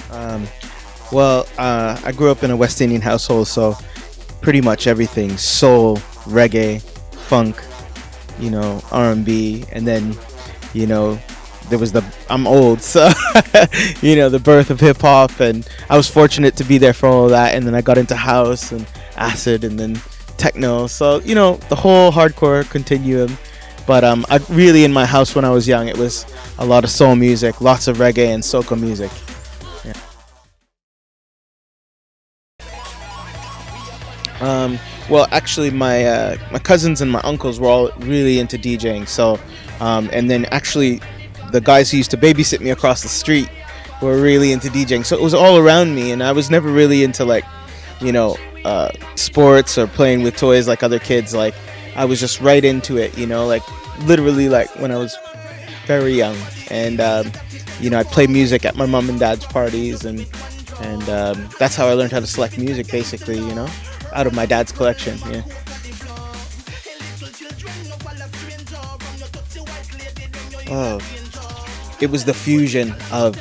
Um, I grew up in a West Indian household, so pretty much everything: soul, reggae, funk, R&B, and then, you know, there was I'm old, so the birth of hip hop, and I was fortunate to be there for all of that. And then I got into house and acid, and then techno. So the whole hardcore continuum. But I really, in my house when I was young, it was a lot of soul music, lots of reggae and soca music. Yeah. Actually, my cousins and my uncles were all really into DJing. So, and then actually, the guys who used to babysit me across the street were really into DJing. So it was all around me, and I was never really into sports or playing with toys like other kids. Like, I was just right into it, literally when I was very young. And I played music at my mom and dad's parties, and that's how I learned how to select music, basically, out of my dad's collection. Yeah. Oh, it was the fusion of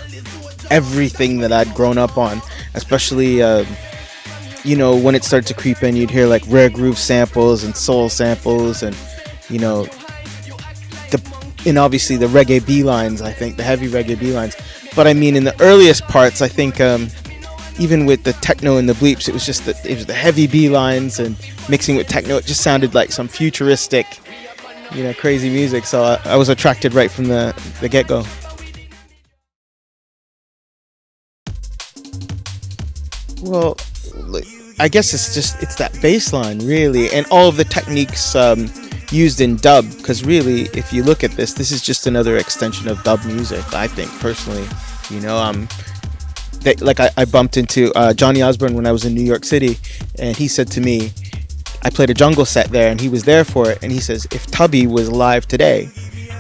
everything that I'd grown up on, especially when it started to creep in. You'd hear like rare groove samples and soul samples, and and obviously the reggae B lines. I think the heavy reggae B lines. But I mean, in the earliest parts, I think even with the techno and the bleeps, it was the heavy B lines, and mixing with techno, it just sounded like some futuristic, crazy music. So I was attracted right from the get-go. Well, I guess it's that bass line, really, and all of the techniques used in dub, because really, if you look at this is just another extension of dub music, I think, personally. I bumped into Johnny Osborne when I was in New York City, and he said to me, I played a jungle set there, and he was there for it, and he says, if Tubby was alive today,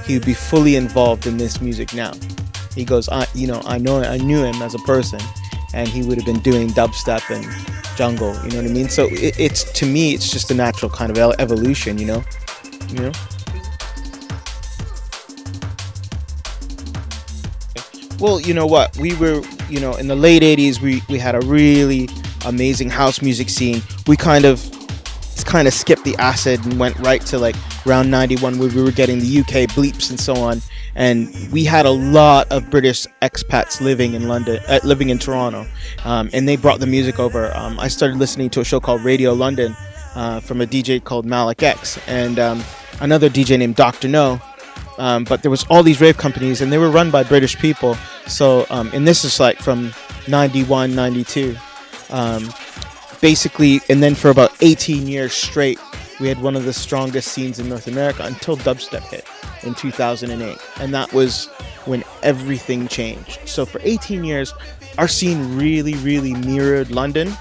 he would be fully involved in this music now. He goes, I knew him as a person, and he would have been doing dubstep and jungle, you know what I mean? So it's, to me, it's just a natural kind of evolution, Well, you know what? We were, in the late 80s, we had a really amazing house music scene. We kind of skipped the acid and went right to like around 91, where we were getting the UK bleeps and so on. And we had a lot of British expats living in London, living in Toronto, and they brought the music over. I started listening to a show called Radio London from a DJ called Malik X, and another DJ named Dr. No. But there was all these rave companies, and they were run by British people. So, and this is like from 91, 92. Basically, and then for about 18 years straight, we had one of the strongest scenes in North America until dubstep hit in 2008. And that was when everything changed. So for 18 years, our scene really, really mirrored London.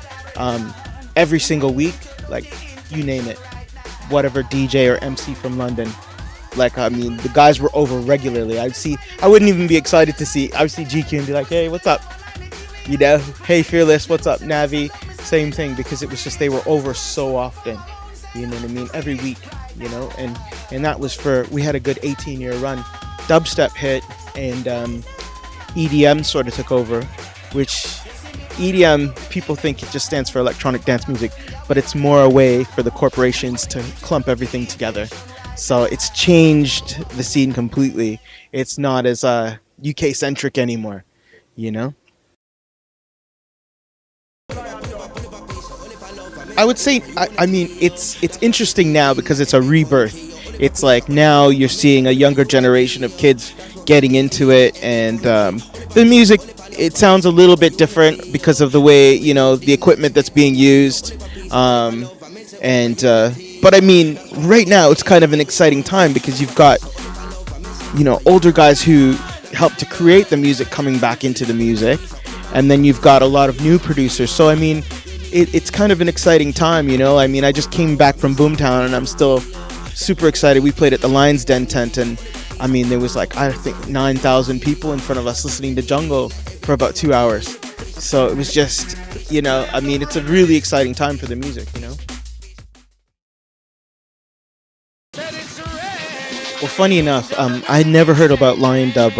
Every single week, like, you name it, whatever DJ or MC from London. The guys were over regularly. I wouldn't even be excited to see, I would see GQ and be like, hey, what's up? Hey, Fearless, what's up? Navi, same thing, because it was just, they were over so often, you know what I mean? Every week, and that was we had a good 18-year run. Dubstep hit, and EDM sort of took over, which EDM, people think it just stands for electronic dance music, but it's more a way for the corporations to clump everything together. So it's changed the scene completely. It's not as UK centric anymore, I would say, I mean, it's interesting now because it's a rebirth. It's like now you're seeing a younger generation of kids getting into it, and the music, it sounds a little bit different because of the way, the equipment that's being used. But I mean, right now it's kind of an exciting time because you've got, older guys who helped to create the music coming back into the music, and then you've got a lot of new producers. So I mean, it's kind of an exciting time, I mean, I just came back from Boomtown, and I'm still super excited. We played at the Lion's Den tent, and I mean, there was like, I think 9,000 people in front of us listening to Jungle for about 2 hours. So it was just, I mean, it's a really exciting time for the music, funny enough, I had never heard about Lion Dub,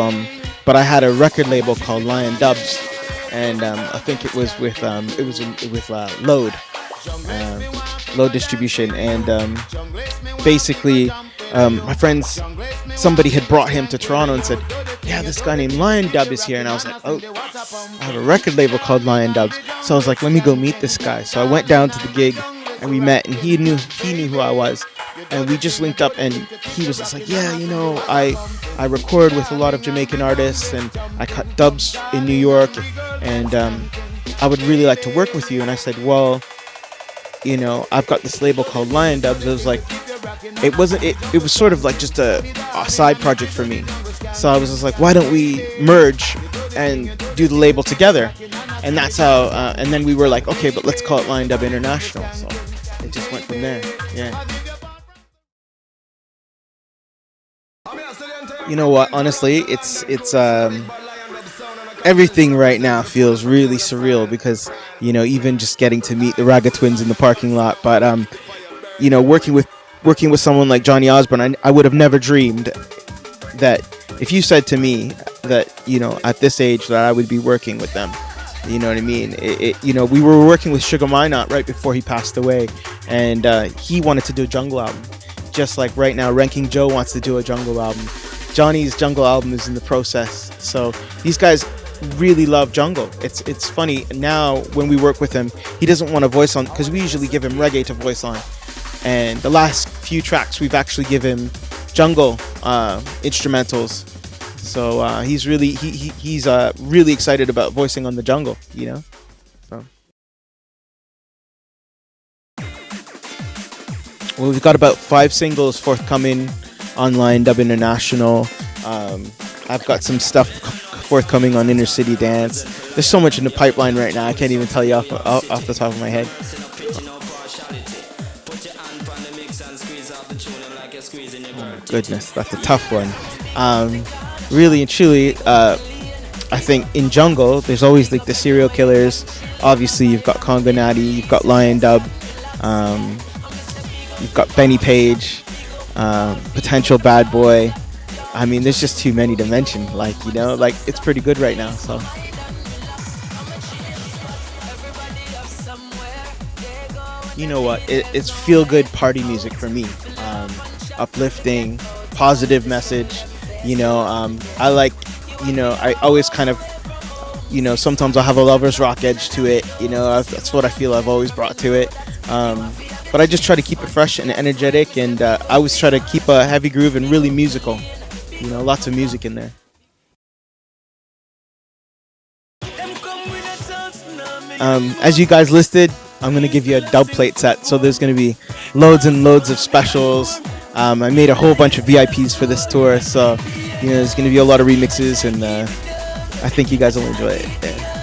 but I had a record label called Lion Dubs, and I think it was with Load, Load Distribution, and basically my friends, somebody had brought him to Toronto and said, yeah, this guy named Lion Dub is here, and I was like, oh, I have a record label called Lion Dubs, so I was like, let me go meet this guy. So I went down to the gig, and we met, and he knew who I was, and we just linked up, and he was just like, yeah, you know, I record with a lot of Jamaican artists, and I cut dubs in New York, and I would really like to work with you. And I said, well, you know, I've got this label called Lion Dubs. It was like, it was sort of like just a side project for me. So I was just like, why don't we merge and do the label together? And that's how, and then we were like, okay, but let's call it Lion Dub International. So it just went from there. Yeah. You know what? Honestly, it's everything right now feels really surreal because, you know, even just getting to meet the Raga Twins in the parking lot. But you know, working with someone like Johnny Osborne, I would have never dreamed that if you said to me that, you know, at this age that I would be working with them. You know what I mean? You know, we were working with Sugar Minot right before he passed away, and he wanted to do a jungle album, just like right now Ranking Joe wants to do a jungle album. Johnny's jungle album is in the process, so these guys really love jungle. It's funny now when we work with him, he doesn't want to voice on, because we usually give him reggae to voice on, and the last few tracks we've actually given him jungle instrumentals. So he's really really excited about voicing on the jungle, you know. So. Well, we've got about 5 singles forthcoming on Lion Dub International. I've got some stuff forthcoming on Inner City Dance. There's so much in the pipeline right now, I can't even tell you off the top of my head. Oh, goodness, that's a tough one. Really and truly, I think in jungle, there's always like the serial killers. Obviously, you've got Congo Natty, you've got Lion Dub, you've got Benny Page, potential bad boy. I mean, there's just too many to mention. Like, you know, like it's pretty good right now. So. You know what? It's feel-good party music for me. Uplifting, positive message. You know, I like, you know, I always kind of, you know, sometimes I'll have a lover's rock edge to it. You know, that's what I feel I've always brought to it. But I just try to keep it fresh and energetic, and I always try to keep a heavy groove and really musical. You know, lots of music in there. As you guys listed, I'm going to give you a dub plate set. So there's going to be loads and loads of specials. I made a whole bunch of VIPs for this tour. So, you know, there's going to be a lot of remixes, and I think you guys will enjoy it. Yeah.